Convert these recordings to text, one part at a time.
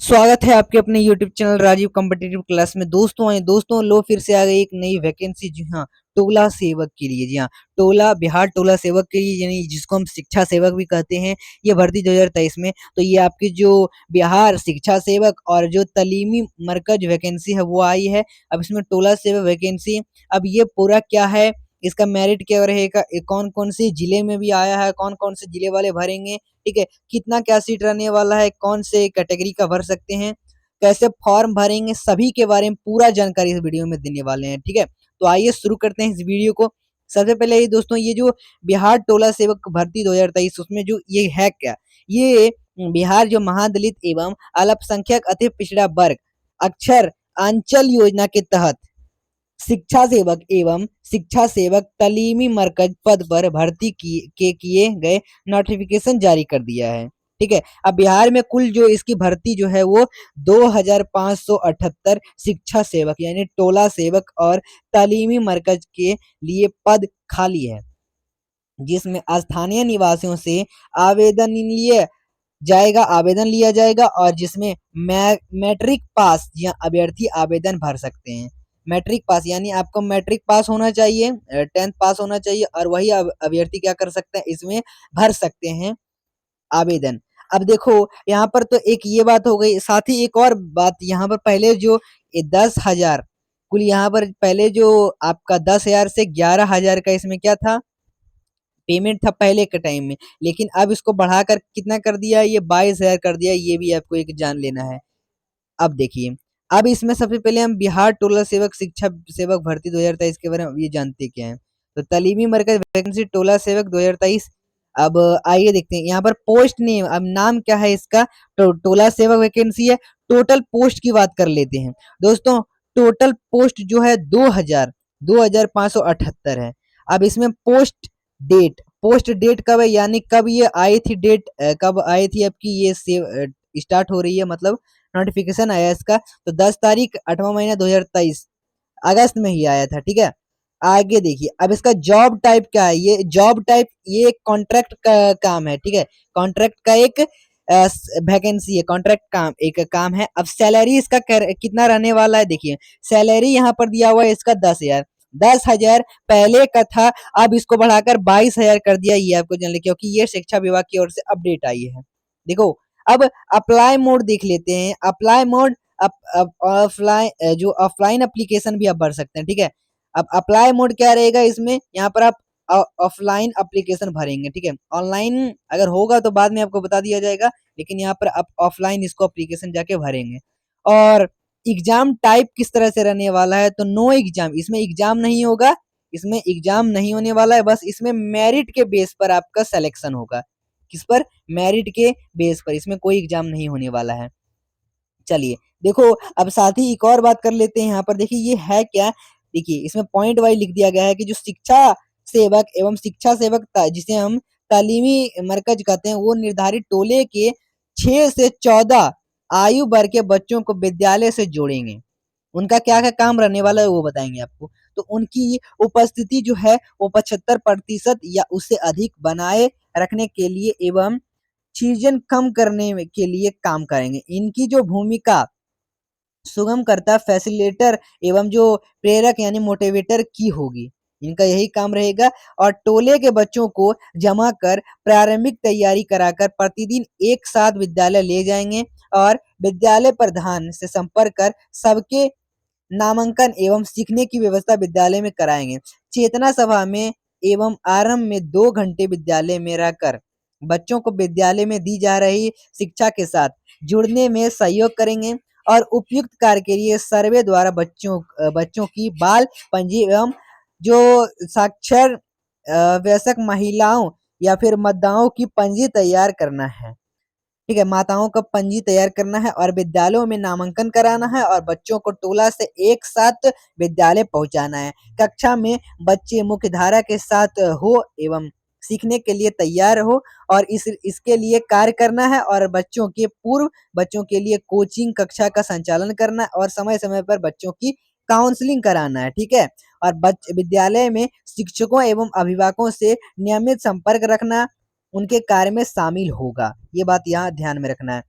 स्वागत है आपके अपने YouTube channel Rajiv competitive class में। दोस्तों लो फिर से आ गई एक नई वैकेंसी। जी हाँ, टोला सेवक के लिए। जी हाँ, टोला बिहार टोला सेवक के लिए, यानी जिसको हम शिक्षा सेवक भी कहते हैं, ये भर्ती 2023 में। तो ये आपकी जो बिहार शिक्षा सेवक और जो तालीमी मरकज वैकेंसी है वो आई है। अब इसमें टोला सेवक वैकेंसी, अब ये पूरा क्या है, इसका मेरिट क्या रहेगा, कौन कौन से जिले में भी आया है, कौन कौन से जिले वाले भरेंगे, ठीक है, कितना क्या सीट रहने वाला है, कौन से कैटेगरी का भर सकते हैं, कैसे फॉर्म भरेंगे, सभी के बारे में पूरा जानकारी इस वीडियो में देने वाले हैं। ठीक है, तो आइए शुरू करते हैं इस वीडियो को। सबसे पहले ये दोस्तों, ये जो बिहार टोला सेवक भर्ती 2023, उसमें जो ये है क्या, ये बिहार जो महादलित एवं अल्पसंख्यक अति पिछड़ा वर्ग अक्षर अंचल योजना के तहत शिक्षा सेवक एवं शिक्षा सेवक तालीमी मरकज पद पर भर्ती किए गए नोटिफिकेशन जारी कर दिया है। ठीक है, अब बिहार में कुल जो इसकी भर्ती जो है वो 2578 शिक्षा सेवक यानी टोला सेवक और तालीमी मरकज के लिए पद खाली है, जिसमें स्थानीय निवासियों से आवेदन लिया जाएगा और जिसमें मैट्रिक पास या अभ्यर्थी आवेदन भर सकते हैं। मैट्रिक पास यानी आपको मैट्रिक पास होना चाहिए, 10th पास होना चाहिए, और वही अभ्यर्थी क्या कर सकते हैं, इसमें भर सकते हैं आवेदन। अब देखो, यहाँ पर तो एक ये बात हो गई, साथ ही एक और बात, यहाँ पर पहले जो 10,000 कुल, यहाँ पर पहले जो आपका 10,000 से 11,000 का इसमें क्या था, पेमेंट था पहले के टाइम में, लेकिन अब इसको बढ़ाकर कितना कर दिया है, ये 22,000 कर दिया है। ये भी आपको एक जान लेना है। अब देखिए, अब इसमें सबसे पहले हम बिहार टोला सेवक शिक्षा सेवक भर्ती 2023 के बारे में ये जानते क्या है। तो तालीमी मरकज वैकेंसी टोला सेवक 2023। अब आइए देखते हैं यहाँ पर पोस्ट नेम, अब नाम क्या है इसका, टोला सेवक वैकेंसी है। टोटल पोस्ट की बात कर लेते हैं दोस्तों। टोटल पोस्ट जो है 2,578 है। अब इसमें पोस्ट डेट कब है, यानी कब ये आई थी, डेट कब आई थी आपकी, ये सेव स्टार्ट हो रही है, मतलब नोटिफिकेशन आया इसका, तो 10 तारीख 8वां महीना 2023 अगस्त में ही आया था। ठीक है, आगे देखिए, अब इसका जॉब टाइप क्या है, ये जॉब टाइप, ये कॉन्ट्रैक्ट का काम है। ठीक है, कॉन्ट्रैक्ट का एक वैकेंसी है, कॉन्ट्रैक्ट काम एक काम है। अब सैलरी इसका कितना रहने वाला है, देखिए सैलरी यहाँ पर दिया हुआ है इसका 10,000। 10,000 पहले का था, अब इसको बढ़ाकर 22,000 कर दिया। ये आपको जान ले, क्योंकि ये शिक्षा विभाग की ओर से अपडेट आई है। देखो, अब अप्लाई मोड देख लेते हैं। अप्लाई मोड, ऑफलाइन, जो ऑफलाइन एप्लीकेशन भी आप भर सकते हैं। ठीक है, अब अप्लाई मोड क्या रहेगा इसमें, यहाँ पर आप ऑफलाइन एप्लीकेशन भरेंगे। ठीक है, ऑनलाइन अगर होगा तो बाद में आपको बता दिया जाएगा, लेकिन यहाँ पर आप ऑफलाइन इसको एप्लीकेशन जाके भरेंगे। और एग्जाम टाइप किस तरह से रहने वाला है, तो नो एग्जाम, इसमें एग्जाम नहीं होगा, इसमें एग्जाम नहीं होने वाला है। बस इसमें मेरिट के बेस पर आपका सिलेक्शन होगा। किस पर, मेरिट के बेस पर, इसमें कोई एग्जाम नहीं होने वाला है। चलिए देखो, अब साथ ही एक और बात कर लेते हैं। यहाँ पर देखिए ये है क्या, देखिए इसमें पॉइंट वाइज लिख दिया गया है कि जो शिक्षा सेवक एवं शिक्षा सेवक जिसे हम तालीमी मरकज कहते हैं, वो निर्धारित टोले के 6 से 14 आयु वर्ग के बच्चों को विद्यालय से जोड़ेंगे। उनका क्या क्या काम रहने वाला है वो बताएंगे आपको। तो उनकी उपस्थिति जो है वो 75% या उससे अधिक बनाए रखने के लिए एवं चीजन कम करने के लिए काम करेंगे। इनकी जो भूमिका सुगमकर्ता, फैसिलिटेटर एवं जो प्रेरक यानी मोटिवेटर की होगी, इनका यही काम रहेगा। और टोले के बच्चों को जमा कर प्रारंभिक तैयारी कराकर प्रतिदिन एक साथ विद्यालय ले जाएंगे और विद्यालय प्रधान से संपर्क कर सबके नामांकन एवं सीखने की व्यवस्था विद्यालय में कराएंगे। चेतना सभा में एवं आरंभ में 2 घंटे विद्यालय में रहकर बच्चों को विद्यालय में दी जा रही शिक्षा के साथ जुड़ने में सहयोग करेंगे और उपयुक्त कार्य के लिए सर्वे द्वारा बच्चों की बाल पंजी एवं जो साक्षर वयस्क महिलाओं या फिर माताओं की पंजी तैयार करना है। ठीक है, माताओं का पंजी तैयार करना है और विद्यालयों में नामांकन कराना है और बच्चों को टोला से एक साथ विद्यालय पहुंचाना है। कक्षा में बच्चे मुख्य धारा के साथ हो एवं सीखने के लिए तैयार हो और इसके लिए कार्य करना है और बच्चों के लिए कोचिंग कक्षा का संचालन करना है और समय समय पर बच्चों की काउंसलिंग कराना है। ठीक है, और विद्यालय में शिक्षकों एवं अभिभावकों से नियमित संपर्क रखना उनके कार्य में शामिल होगा। ये बात यहाँ ध्यान में रखना है।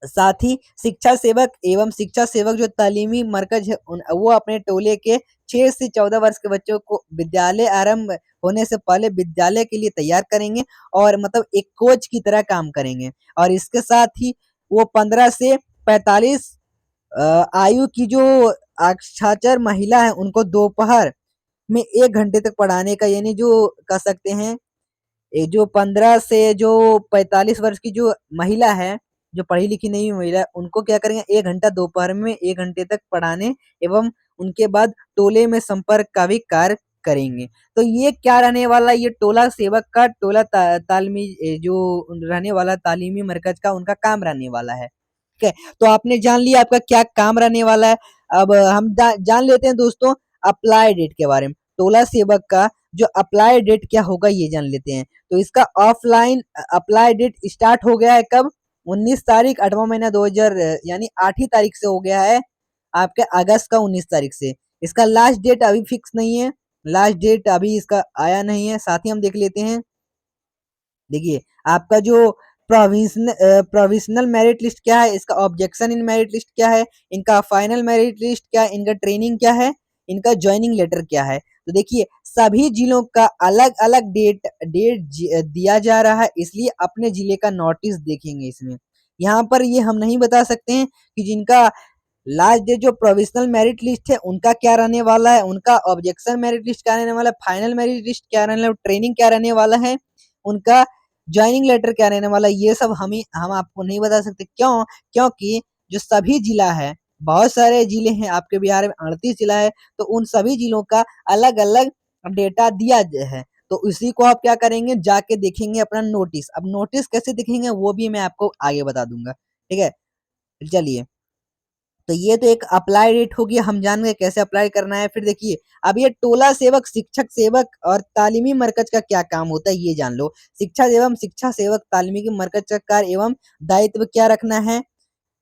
साथ ही शिक्षा सेवक एवं शिक्षा सेवक जो तालीमी मरकज है वो अपने टोले के 6 से 14 वर्ष के बच्चों को विद्यालय आरंभ होने से पहले विद्यालय के लिए तैयार करेंगे और मतलब एक कोच की तरह काम करेंगे। और इसके साथ ही वो 15 से 45 आयु की जो अक्षाचर महिला है उनको दोपहर में 1 घंटे तक पढ़ाने का, यानी जो कह सकते हैं ये जो 15 से जो 45 वर्ष की जो महिला है, जो पढ़ी लिखी नहीं हुई महिला, उनको क्या करेंगे 1 घंटा दोपहर में 1 घंटे तक पढ़ाने एवं उनके बाद टोले में संपर्क का भी कार्य करेंगे। तो ये क्या रहने वाला, ये टोला सेवक का टोला तालमी जो रहने वाला तालीमी मरकज का उनका काम रहने वाला है। ठीक है, तो आपने जान लिया आपका क्या काम रहने वाला है। अब हम जान लेते हैं दोस्तों अप्लाई डेट के बारे में। टोला सेवक का जो अप्लाई डेट क्या होगा ये जान लेते हैं। तो इसका ऑफलाइन अप्लाई डेट स्टार्ट हो गया है कब? 19 तारीख 8वां महीना 2000 यानी 8ही तारीख से हो गया है आपके अगस्त का 19 तारीख से। इसका लास्ट डेट अभी फिक्स नहीं है, लास्ट डेट अभी इसका आया नहीं है। साथ ही हम देख लेते हैं, देखिए आपका जो प्रोविजनल मेरिट लिस्ट क्या है, इसका ऑब्जेक्शन इन मेरिट लिस्ट क्या है, इनका फाइनल मेरिट लिस्ट क्या है, इनका ट्रेनिंग क्या है, इनका ज्वाइनिंग लेटर क्या है। तो देखिए सभी जिलों का अलग अलग डेट डेट दिया जा रहा है, इसलिए अपने जिले का नोटिस देखेंगे इसमें। यहाँ पर ये हम नहीं बता सकते हैं कि जिनका लास्ट डे जो प्रोविजनल मेरिट लिस्ट है उनका क्या रहने वाला है, उनका ऑब्जेक्शन मेरिट लिस्ट क्या रहने वाला है, फाइनल मेरिट लिस्ट क्या रहने वाला, ट्रेनिंग क्या रहने वाला है, उनका ज्वाइनिंग लेटर क्या रहने वाला है, ये सब हम आपको नहीं बता सकते। क्यों? क्योंकि जो सभी जिला है, बहुत सारे जिले हैं आपके बिहार में, 38 जिला है, तो उन सभी जिलों का अलग अलग डेटा दिया है। तो उसी को आप क्या करेंगे, जाके देखेंगे अपना नोटिस। अब नोटिस कैसे दिखेंगे वो भी मैं आपको आगे बता दूंगा। ठीक है, चलिए। तो ये तो एक अप्लाई डेट होगी, हम जान गए कैसे अप्लाई करना है। फिर देखिए अब ये टोला सेवक, शिक्षक सेवक और तालीमी मरकज का क्या काम होता है ये जान लो। शिक्षा एवं शिक्षा सेवक तालीमी के मरकज का कार्य एवं दायित्व क्या रखना है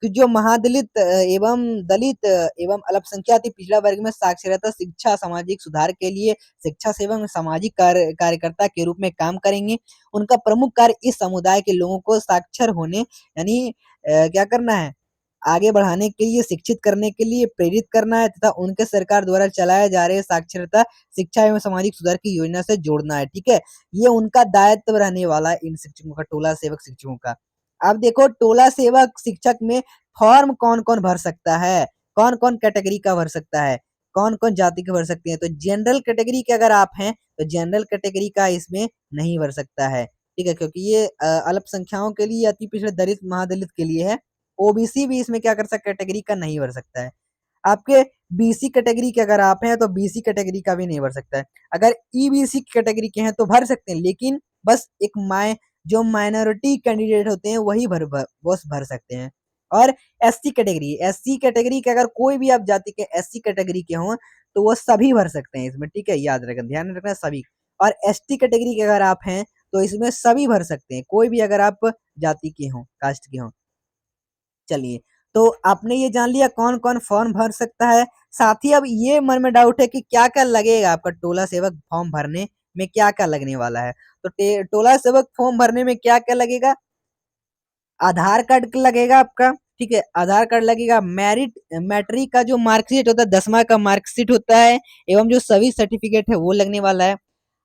कि जो महादलित एवं दलित एवं अल्पसंख्यक पिछड़ा वर्ग में साक्षरता, शिक्षा, सामाजिक सुधार के लिए शिक्षा सेवक सामाजिक कार्यकर्ता के रूप में काम करेंगे। उनका प्रमुख कार्य इस समुदाय के लोगों को साक्षर होने यानी क्या करना है, आगे बढ़ाने के लिए, शिक्षित करने के लिए प्रेरित करना है तथा उनके सरकार द्वारा चलाए जा रहे साक्षरता, शिक्षा एवं सामाजिक सुधार की योजना से जोड़ना है। ठीक है, ये उनका दायित्व रहने वाला है इन शिक्षकों का, टोला सेवक शिक्षकों का। अब देखो टोला सेवक शिक्षक में फॉर्म कौन कौन भर सकता है, कौन कौन कैटेगरी का भर सकता है, कौन कौन जाति के भर सकते हैं। तो जनरल कैटेगरी के अगर आप हैं तो जनरल कैटेगरी का इसमें नहीं भर सकता है। ठीक है, क्योंकि ये अल्पसंख्याकों के लिए, अति पिछड़े दलित महादलित के लिए है। ओबीसी भी इसमें क्या कर सकता है, कैटेगरी का नहीं भर सकता है। आपके बीसी कैटेगरी के अगर आप हैं तो बीसी कैटेगरी का भी नहीं भर सकता है। अगर ईबीसी कैटेगरी के हैं तो भर सकते हैं, लेकिन बस एक जो माइनॉरिटी कैंडिडेट होते हैं वही बस भर सकते हैं। और एससी कैटेगरी के अगर कोई भी आप जाति के एससी कैटेगरी के हों तो वो सभी भर सकते हैं इसमें। ठीक है, याद रखना, ध्यान रखना सभी। और एसटी कैटेगरी के अगर आप हैं तो इसमें सभी भर सकते हैं, कोई भी अगर आप जाति के हों, कास्ट के हों। चलिए, तो आपने ये जान लिया कौन कौन फॉर्म भर सकता है। साथ ही अब ये मन में डाउट है कि क्या क्या लगेगा आपका टोला सेवक फॉर्म भरने में, क्या क्या लगने वाला है। तो टोला सेवक फॉर्म भरने में क्या क्या लगेगा, आधार कार्ड लगेगा आपका। ठीक है, आधार कार्ड लगेगा, मैट्रिक का जो मार्कशीट होता है, 10वां का मार्कशीट होता है, एवं जो सभी सर्टिफिकेट है वो लगने वाला है।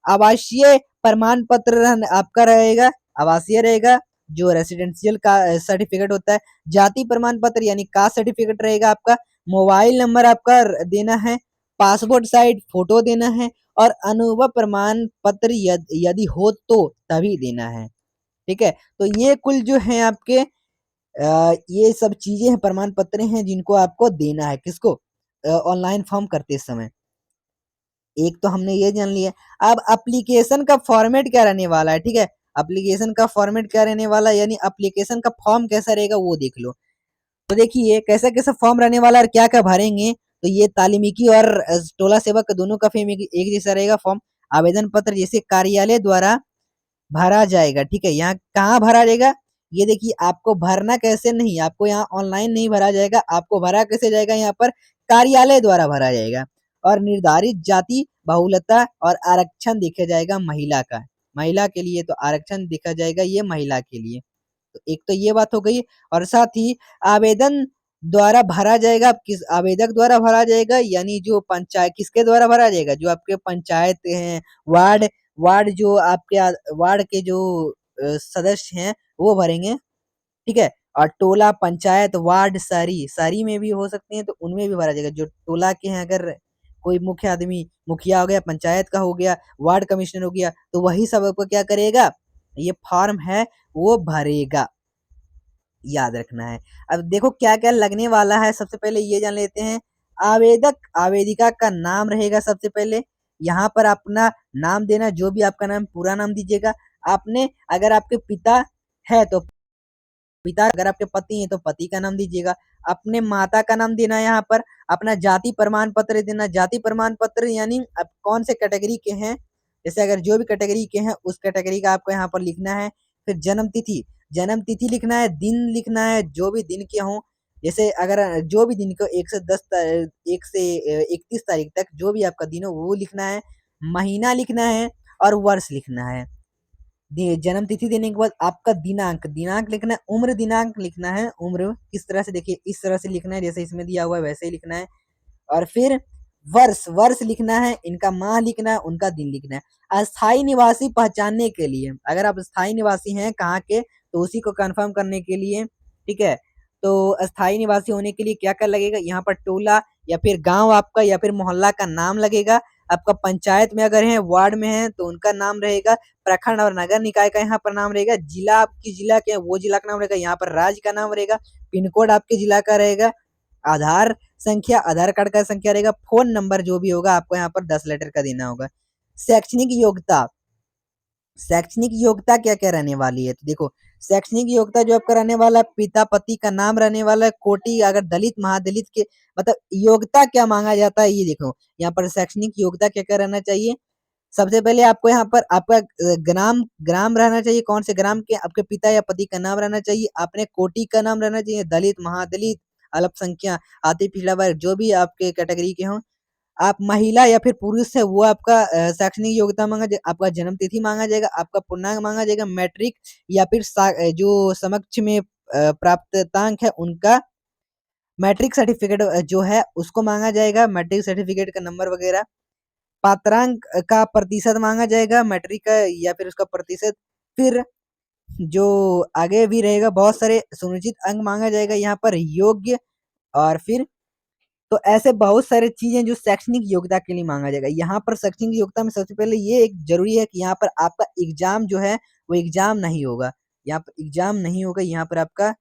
आवासीय प्रमाण पत्र आपका रहेगा, आवासीय रहेगा, जो रेसिडेंशियल का सर्टिफिकेट होता है। जाति प्रमाण पत्र यानी कास्ट सर्टिफिकेट रहेगा आपका। मोबाइल नंबर आपका देना है, पासपोर्ट साइज फोटो देना है, और अनुभव प्रमाण पत्र यदि हो तो तभी देना है। ठीक है, तो ये कुल जो है आपके ये सब चीजें हैं, प्रमाण पत्र हैं जिनको आपको देना है, किसको, ऑनलाइन फॉर्म करते समय। एक तो हमने ये जान लिया। अब एप्लीकेशन का फॉर्मेट क्या रहने वाला है। ठीक है, एप्लीकेशन का फॉर्मेट क्या रहने वाला है, यानी एप्लीकेशन का फॉर्म कैसा रहेगा वो देख लो। तो देखिए कैसा कैसा फॉर्म रहने वाला है और क्या क्या भरेंगे। तो ये तालीमिकी और टोला सेवक दोनों का फेम एक जैसा रहेगा फॉर्म। आवेदन पत्र जैसे कार्यालय द्वारा भरा जाएगा। ठीक है, यहाँ कहाँ भरा जाएगा, ये देखिए आपको भरना कैसे, नहीं आपको यहाँ ऑनलाइन नहीं भरा जाएगा, आपको भरा कैसे जाएगा, यहाँ पर कार्यालय द्वारा भरा जाएगा। और निर्धारित जाति बहुलता और आरक्षण देखा जाएगा महिला का, महिला के लिए तो आरक्षण देखा जाएगा ये महिला के लिए। तो एक तो ये बात हो गई और साथ ही आवेदन द्वारा भरा जाएगा। अब किस आवेदक द्वारा भरा जाएगा यानी जो पंचायत किसके द्वारा भरा जाएगा, जो आपके पंचायत हैं, वार्ड वार्ड जो आपके वार्ड के जो सदस्य हैं वो भरेंगे, ठीक है। और टोला पंचायत वार्ड सारी सारी में भी हो सकते हैं तो उनमें भी भरा जाएगा। जो टोला के हैं अगर कोई मुख्य आदमी मुखिया हो गया, पंचायत का हो गया, वार्ड कमिश्नर हो गया, तो वही सब आपको क्या करेगा, ये फॉर्म है वो भरेगा, याद रखना है। अब देखो क्या क्या लगने वाला है, सबसे पहले ये जान लेते हैं। आवेदक आवेदिका का नाम रहेगा सबसे पहले, यहाँ पर अपना नाम देना, जो भी आपका नाम पूरा नाम दीजिएगा। आपने अगर आपके पिता है तो पिता, अगर आपके पति हैं तो पति का नाम दीजिएगा। अपने माता का नाम देना है यहाँ पर। अपना जाति प्रमाण पत्र देना, जाति प्रमाण पत्र यानी आप कौन से कैटेगरी के हैं, जैसे अगर जो भी कैटेगरी के हैं उस कैटेगरी का आपको यहाँ पर लिखना है। फिर जन्म तिथि लिखना है, दिन लिखना है, जो भी दिन के हों, जैसे अगर जो भी दिन को 1 से 31 तारीख तक जो भी आपका दिन हो वो लिखना है। महीना लिखना है और वर्ष लिखना है। जन्म तिथि देने के बाद आपका दिनांक दिनांक लिखना है, उम्र दिनांक लिखना है। उम्र किस तरह से, देखिए इस तरह से लिखना है जैसे इसमें दिया हुआ है वैसे ही लिखना है। और फिर वर्ष वर्ष लिखना है, इनका माह लिखना है, उनका दिन लिखना है। अस्थाई निवासी पहचानने के लिए, अगर आप स्थायी निवासी हैं कहाँ के तो उसी को कंफर्म करने के लिए, ठीक है। तो अस्थाई निवासी होने के लिए क्या क्या लगेगा, यहाँ पर टोला या फिर गांव आपका या फिर मोहल्ला का नाम लगेगा। आपका पंचायत में अगर है, वार्ड में है तो उनका नाम रहेगा। प्रखंड और नगर निकाय का यहाँ पर नाम रहेगा। जिला आपकी जिला के वो जिला का नाम रहेगा, यहाँ पर राज्य का नाम रहेगा। पिन कोड आपके जिला का रहेगा। आधार संख्या, आधार कार्ड का संख्या रहेगा। फोन नंबर जो भी होगा आपको यहाँ पर 10 लेटर का देना होगा। शैक्षणिक योग्यता, शैक्षणिक योग्यता क्या क्या रहने वाली है, तो देखो शैक्षणिक योग्यता जो आपका रहने वाला है, पिता पति का नाम रहने वाला है। कोटि अगर दलित महादलित के मतलब योग्यता क्या मांगा जाता है ये देखो, यहाँ पर शैक्षणिक योग्यता क्या क्या रहना चाहिए। सबसे पहले आपको यहाँ पर आपका ग्राम ग्राम रहना चाहिए, कौन से ग्राम के आपके पिता या पति का नाम रहना चाहिए। अपने कोटि का नाम रहना चाहिए, दलित महादलित अल्पसंख्यक आदि पिछड़ा वर्ग जो भी आपके कैटेगरी के हों। आप महिला या फिर पुरुष है वो आपका शैक्षणिक योग्यता मांगा जाएगा। आपका जन्म तिथि मांगा जाएगा, आपका पूर्णांक मांगा जाएगा, मैट्रिक या फिर जो समक्ष में प्राप्तांक है उनका मैट्रिक सर्टिफिकेट जो है उसको मांगा जाएगा, मैट्रिक सर्टिफिकेट का नंबर वगैरह। पात्रांक का प्रतिशत मांगा जाएगा, मैट्रिक का या फिर उसका प्रतिशत। फिर जो आगे भी रहेगा बहुत सारे सुनिश्चित अंक मांगा जाएगा यहाँ पर योग्य। और फिर तो ऐसे बहुत सारे चीजें जो शैक्षणिक योग्यता के लिए मांगा जाएगा। यहाँ पर शैक्षणिक योग्यता में सबसे पहले ये एक जरूरी है कि यहाँ पर आपका एग्जाम जो है वो एग्जाम नहीं होगा। यहाँ पर एग्जाम नहीं होगा, यहाँ पर आपका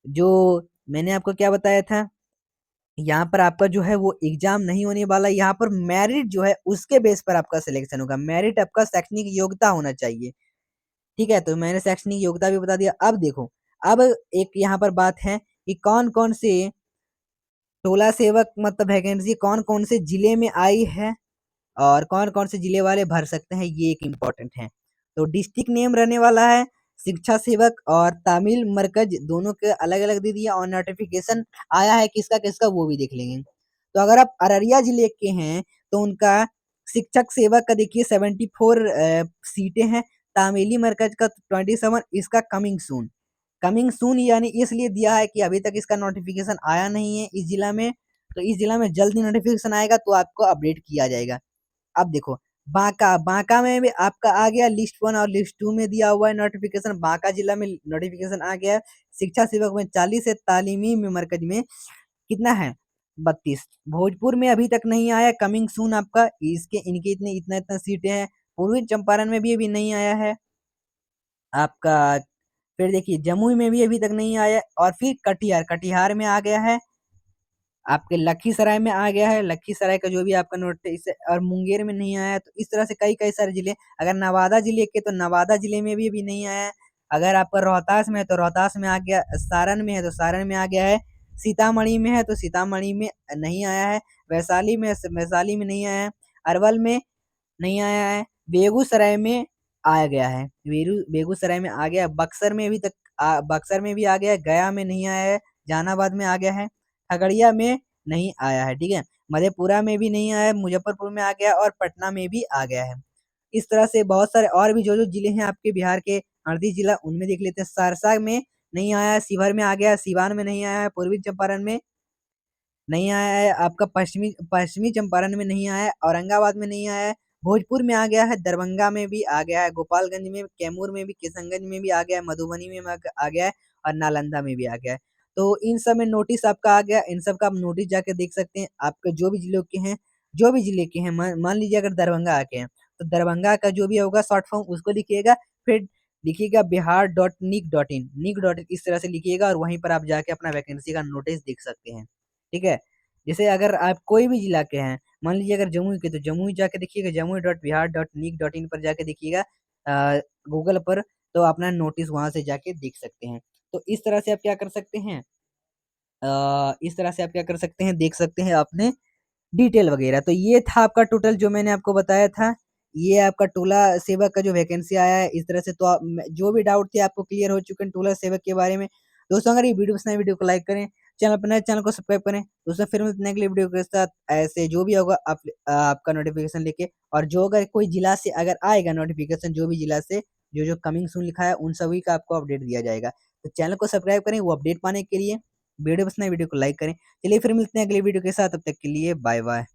जो मैंने आपको क्या बताया था, यहाँ पर आपका जो है वो एग्जाम नहीं होने वाला। यहाँ पर मेरिट जो है उसके बेस पर आपका सिलेक्शन होगा। मेरिट आपका शैक्षणिक योग्यता होना चाहिए, ठीक है। तो मैंने शैक्षणिक योग्यता भी बता दिया। अब देखो, अब एक यहाँ पर बात है कि कौन कौन से टोला सेवक मतलब वैकेंसी कौन कौन से जिले में आई है और कौन कौन से जिले वाले भर सकते हैं, ये एक इम्पोर्टेंट है। तो डिस्ट्रिक्ट नेम रहने वाला है शिक्षा सेवक और तामिल मरकज, दोनों के अलग अलग दे दिया और नोटिफिकेशन आया है किसका किसका वो भी देख लेंगे। तो अगर आप अररिया जिले के हैं तो उनका शिक्षक सेवक का देखिए 74 सीटें हैं। तामीली मरकज का 27, इसका कमिंग सून यानी इसलिए दिया है कि अभी तक इसका नोटिफिकेशन आया नहीं है इस जिला में। तो इस जिला में जल्दी नोटिफिकेशन आएगा तो आपको अपडेट किया जाएगा। अब देखो बांका, बांका में भी आपका आ गया लिस्ट 1 और लिस्ट 2 में दिया हुआ है नोटिफिकेशन। बांका जिला में नोटिफिकेशन आ गया। शिक्षा सेवक में 40 है, तालीमी में मरकज में कितना है 32। भोजपुर में अभी तक नहीं आया, कमिंग सून आपका, इसके इनके इतने इतना इतना सीटें हैं। पूर्वी चंपारण में भी अभी नहीं आया है आपका। फिर देखिए जमुई में भी अभी तक नहीं आया और फिर कटिहार, कटिहार में आ गया है। आपके लखीसराय में आ गया है, लखीसराय का जो भी आपका नोटिस और मुंगेर में नहीं आया। तो इस तरह से कई कई सारे जिले। अगर नवादा जिले के तो नवादा जिले में भी अभी नहीं आया है। अगर आपका रोहतास में है तो रोहतास में आ गया, सारण में है तो सारण में आ गया है, सीतामढ़ी में है तो सीतामढ़ी में नहीं आया है, वैशाली में वैशाली में नहीं आया है, अरवल में नहीं आया है, बेगूसराय में आ गया है, बेगूसराय में आ गया, बक्सर में अभी तक बक्सर में भी आ गया है, गया में नहीं आया है, जहानाबाद में आ गया है, खगड़िया में नहीं आया है, ठीक है। मधेपुरा में भी नहीं आया है, मुजफ्फरपुर में आ गया और पटना में भी आ गया है। इस तरह से बहुत सारे और भी जो जो जिले हैं आपके बिहार के 38 जिला उनमें देख लेते हैं। सहरसा में नहीं आया है, शिवहर में आ गया है, सिवान में नहीं आया है, पूर्वी चंपारण में नहीं आया है, आपका पश्चिमी पश्चिमी चंपारण में नहीं आया है, औरंगाबाद में नहीं आया है, भोजपुर में आ गया है, दरभंगा में भी आ गया है, गोपालगंज में, कैमूर में भी, किशनगंज में भी आ गया है, मधुबनी में आ गया है और नालंदा में भी आ गया है। तो इन सब में नोटिस आपका आ गया, इन सब का आप नोटिस जाके देख सकते हैं। आपके जो भी जिलों के हैं, जो भी जिले के हैं, मान लीजिए अगर दरभंगा आके हैं, तो दरभंगा का जो भी होगा शॉर्ट फॉर्म उसको लिखिएगा, फिर लिखिएगा बिहार.nic.in, निक डॉट इस तरह से लिखिएगा और वहीं पर आप जाके अपना वैकेंसी का नोटिस देख सकते हैं। ठीक है। जैसे अगर आप कोई भी जिला के हैं, मान लीजिए अगर जमुई के, तो जमुई जाके देखिएगा, जमुई.बिहार.nic.in पर जाके देखिएगा गूगल पर, तो अपना नोटिस वहां से जाके देख सकते हैं। तो इस तरह से आप क्या कर सकते हैं, इस तरह से आप क्या कर सकते हैं, देख सकते हैं अपने डिटेल वगैरह। तो ये था आपका टोटल जो मैंने आपको बताया था, ये आपका टोला सेवक का जो वैकेंसी आया है। इस तरह से तो जो भी डाउट थे आपको क्लियर हो चुके हैं टोला सेवक के बारे में। दोस्तों अगर ये वीडियो पसंद है, वीडियो को लाइक करें, चैनल पर नए चैनल को सब्सक्राइब करें। दोस्तों फिर मिलते हैं अगले वीडियो के साथ, ऐसे जो भी होगा आप आपका नोटिफिकेशन लेके। और जो अगर कोई जिला से अगर आएगा नोटिफिकेशन, जो भी जिला से जो जो कमिंग सून लिखा है, उन सभी का आपको अपडेट दिया जाएगा। तो चैनल को सब्सक्राइब करें वो अपडेट पाने के लिए। वीडियो पसंद है, वीडियो को लाइक करें। चलिए फिर मिलते हैं अगले वीडियो के साथ, तब तक के लिए बाय बाय।